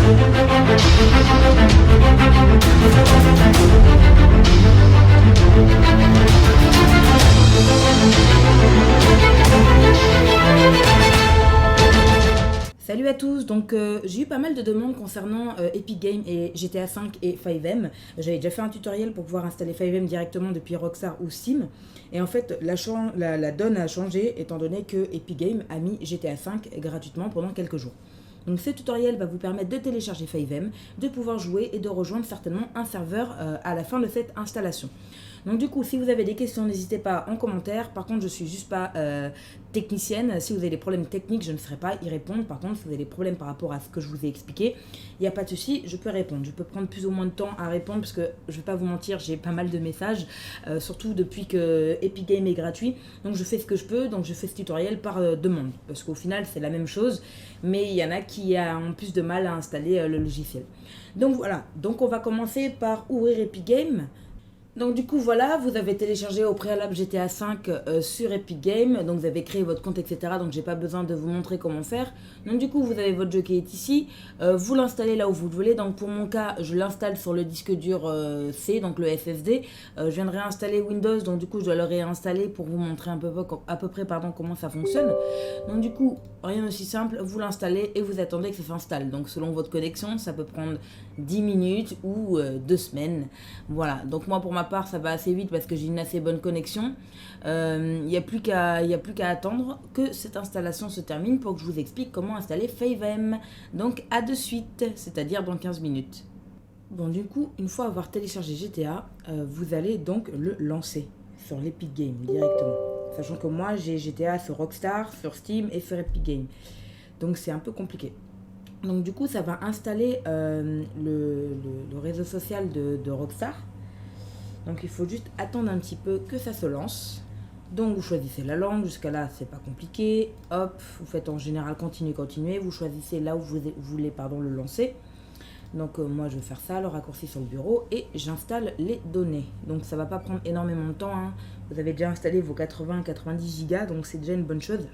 Salut à tous, donc j'ai eu pas mal de demandes concernant Epic Games et GTA V et FiveM. J'avais déjà fait un tutoriel pour pouvoir installer FiveM directement depuis Rockstar ou Steam. Et en fait, la donne a changé étant donné que Epic Games a mis GTA V gratuitement pendant quelques jours. Donc ce tutoriel va vous permettre de télécharger FiveM, de pouvoir jouer et de rejoindre certainement un serveur à la fin de cette installation. Donc du coup, si vous avez des questions, n'hésitez pas en commentaire. Par contre, je suis juste pas technicienne. Si vous avez des problèmes techniques, je ne saurais pas y répondre. Par contre, si vous avez des problèmes par rapport à ce que je vous ai expliqué, il n'y a pas de souci, je peux répondre. Je peux prendre plus ou moins de temps à répondre parce que je ne vais pas vous mentir, j'ai pas mal de messages, surtout depuis que Epic Games est gratuit. Donc je fais ce que je peux, donc je fais ce tutoriel par demande. Parce qu'au final, c'est la même chose, mais il y en a qui ont plus de mal à installer le logiciel. Donc voilà, donc on va commencer par ouvrir Epic Games. Donc du coup voilà, vous avez téléchargé au préalable GTA V sur Epic Games, donc vous avez créé votre compte etc. Donc j'ai pas besoin de vous montrer comment faire. Donc du coup vous avez votre jeu qui est ici, vous l'installez là où vous le voulez. Donc pour mon cas je l'installe sur le disque dur C, donc le SSD. Je viens de réinstaller Windows, donc du coup je dois le réinstaller pour vous montrer à peu près comment ça fonctionne. Donc du coup rien d'aussi simple, vous l'installez et vous attendez que ça s'installe. Donc selon votre connexion ça peut prendre 10 minutes ou 2 semaines. Voilà, donc moi pour ma part ça va assez vite parce que j'ai une assez bonne connexion. Il n'y a plus qu'à attendre que cette installation se termine pour que je vous explique comment installer FiveM. Donc à de suite, c'est-à-dire dans 15 minutes. Bon du coup, une fois avoir téléchargé GTA, vous allez donc le lancer sur l'Epic Games directement. Sachant que moi j'ai GTA sur Rockstar, sur Steam et sur Epic Games. Donc c'est un peu compliqué. Donc du coup ça va installer le réseau social de Rockstar. Donc il faut juste attendre un petit peu que ça se lance. Donc vous choisissez la langue, jusqu'à là c'est pas compliqué. Hop, vous faites en général continuer. Vous choisissez là où vous voulez le lancer. Donc moi je vais faire ça, le raccourci sur le bureau et j'installe les données. Donc ça va pas prendre énormément de temps, hein. Vous avez déjà installé vos 80-90 Go, donc c'est déjà une bonne chose.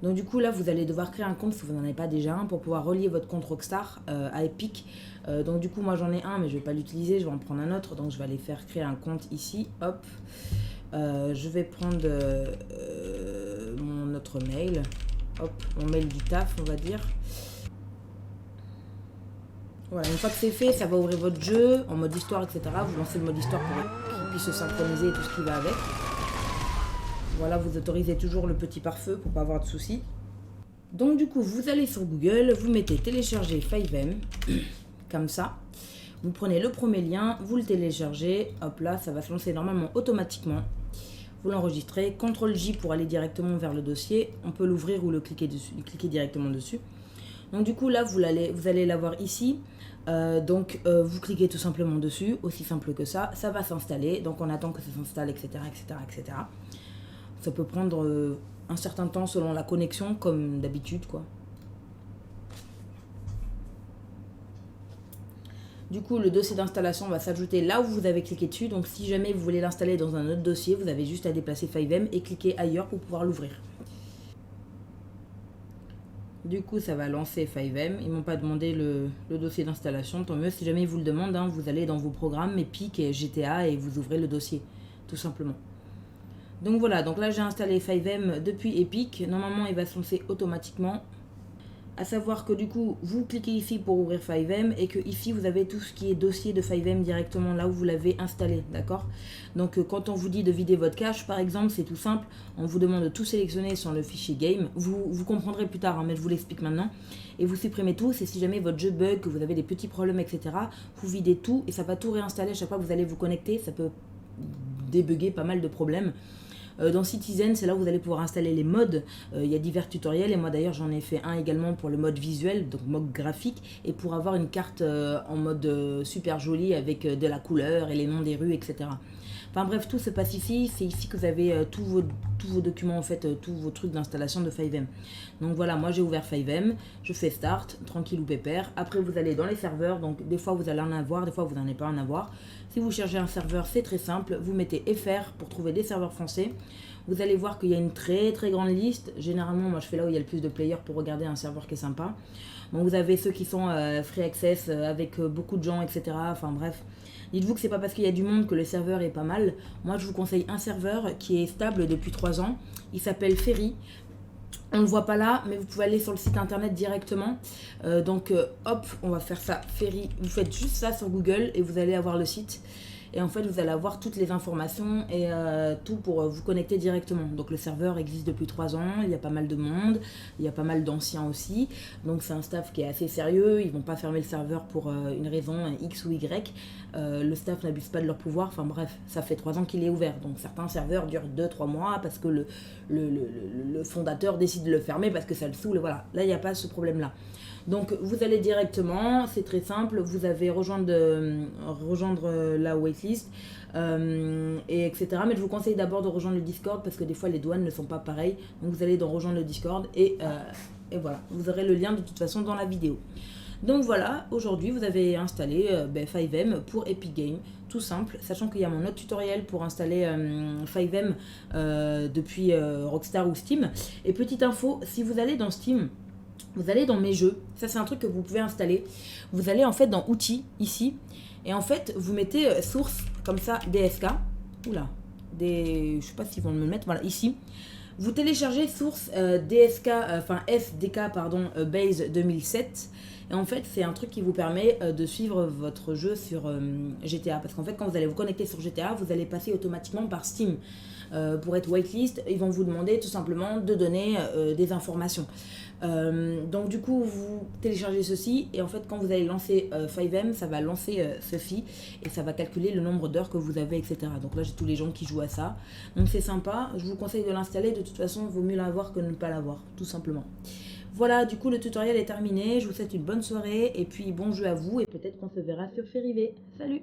Donc du coup là vous allez devoir créer un compte si vous n'en avez pas déjà un pour pouvoir relier votre compte Rockstar à Epic. Donc du coup moi j'en ai un mais je vais pas l'utiliser, je vais en prendre un autre. Donc je vais aller faire créer un compte ici, hop. Je vais prendre mon autre mail, hop, mon mail du taf on va dire. Voilà, une fois que c'est fait, ça va ouvrir votre jeu en mode histoire etc. Vous lancez le mode histoire pour qu'il puisse se synchroniser et tout ce qui va avec. Voilà, vous autorisez toujours le petit pare-feu pour pas avoir de soucis. Donc du coup, vous allez sur Google, vous mettez télécharger FiveM, comme ça. Vous prenez le premier lien, vous le téléchargez, hop là, ça va se lancer normalement automatiquement. Vous l'enregistrez, CTRL-J pour aller directement vers le dossier. On peut l'ouvrir ou le cliquer directement dessus. Donc du coup là, vous allez l'avoir ici. Vous cliquez tout simplement dessus, aussi simple que ça. Ça va s'installer, donc on attend que ça s'installe, etc. Ça peut prendre un certain temps selon la connexion, comme d'habitude, quoi. Du coup, le dossier d'installation va s'ajouter là où vous avez cliqué dessus. Donc, si jamais vous voulez l'installer dans un autre dossier, vous avez juste à déplacer FiveM et cliquer ailleurs pour pouvoir l'ouvrir. Du coup, ça va lancer FiveM. Ils m'ont pas demandé le dossier d'installation. Tant mieux, si jamais ils vous le demandent, hein, vous allez dans vos programmes, Epic et GTA et vous ouvrez le dossier, tout simplement. Donc voilà, donc là j'ai installé FiveM depuis Epic. Normalement il va se lancer automatiquement. À savoir que du coup vous cliquez ici pour ouvrir FiveM et que ici vous avez tout ce qui est dossier de FiveM directement là où vous l'avez installé, d'accord. Donc quand on vous dit de vider votre cache par exemple, c'est tout simple. On vous demande de tout sélectionner sur le fichier game. Vous comprendrez plus tard, hein, mais je vous l'explique maintenant. Et vous supprimez tout. C'est si jamais votre jeu bug, que vous avez des petits problèmes, etc. Vous videz tout et ça va tout réinstaller. À chaque fois que vous allez vous connecter, ça peut débugger pas mal de problèmes. Dans Citizen, c'est là où vous allez pouvoir installer les modes. Il y a divers tutoriels et moi d'ailleurs j'en ai fait un également pour le mode visuel, donc mode graphique, et pour avoir une carte en mode super jolie avec de la couleur et les noms des rues, etc. Enfin bref, tout se passe ici. C'est ici que vous avez tous vos documents, en fait, tous vos trucs d'installation de FiveM. Donc voilà, moi j'ai ouvert FiveM, je fais Start, tranquille ou pépère. Après vous allez dans les serveurs, donc des fois vous allez en avoir, des fois vous n'en allez pas en avoir. Si vous cherchez un serveur, c'est très simple, vous mettez FR pour trouver des serveurs français. Vous allez voir qu'il y a une très très grande liste. Généralement, moi je fais là où il y a le plus de players pour regarder un serveur qui est sympa. Bon, vous avez ceux qui sont free access avec beaucoup de gens, etc. Enfin bref. Dites-vous que c'est pas parce qu'il y a du monde que le serveur est pas mal. Moi, je vous conseille un serveur qui est stable depuis 3 ans. Il s'appelle Ferry. On ne le voit pas là, mais vous pouvez aller sur le site internet directement. Hop, on va faire ça. Ferry, vous faites juste ça sur Google et vous allez avoir le site. Et en fait, vous allez avoir toutes les informations et tout pour vous connecter directement. Donc le serveur existe depuis 3 ans, il y a pas mal de monde, il y a pas mal d'anciens aussi. Donc c'est un staff qui est assez sérieux, ils vont pas fermer le serveur pour une raison X ou Y. Le staff n'abuse pas de leur pouvoir, enfin bref, ça fait 3 ans qu'il est ouvert. Donc certains serveurs durent 2-3 mois parce que le fondateur décide de le fermer parce que ça le saoule. Voilà, là il n'y a pas ce problème-là. Donc vous allez directement, c'est très simple, vous avez rejoindre la waitlist, et etc. Mais je vous conseille d'abord de rejoindre le Discord parce que des fois les douanes ne sont pas pareilles. Donc vous allez dans rejoindre le Discord et voilà, vous aurez le lien de toute façon dans la vidéo. Donc voilà, aujourd'hui vous avez installé FiveM pour Epic Games, tout simple, sachant qu'il y a mon autre tutoriel pour installer FiveM depuis Rockstar ou Steam. Et petite info, si vous allez dans Steam, vous allez dans mes jeux, ça c'est un truc que vous pouvez installer. Vous allez en fait dans outils, ici, et en fait vous mettez source, comme ça, DSK. Oula, je sais pas s'ils vont me le mettre, voilà, ici. Vous téléchargez source DSK, SDK, pardon, Base 2007. Et en fait, c'est un truc qui vous permet de suivre votre jeu sur GTA. Parce qu'en fait, quand vous allez vous connecter sur GTA, vous allez passer automatiquement par Steam. Pour être whitelist, ils vont vous demander tout simplement de donner des informations. Donc du coup, vous téléchargez ceci et en fait, quand vous allez lancer FiveM, ça va lancer ceci et ça va calculer le nombre d'heures que vous avez, etc. Donc là, j'ai tous les gens qui jouent à ça. Donc c'est sympa. Je vous conseille de l'installer. De toute façon, il vaut mieux l'avoir que ne pas l'avoir, tout simplement. Voilà, du coup, le tutoriel est terminé. Je vous souhaite une bonne soirée et puis bon jeu à vous et peut-être qu'on se verra sur Ferrivé. Salut!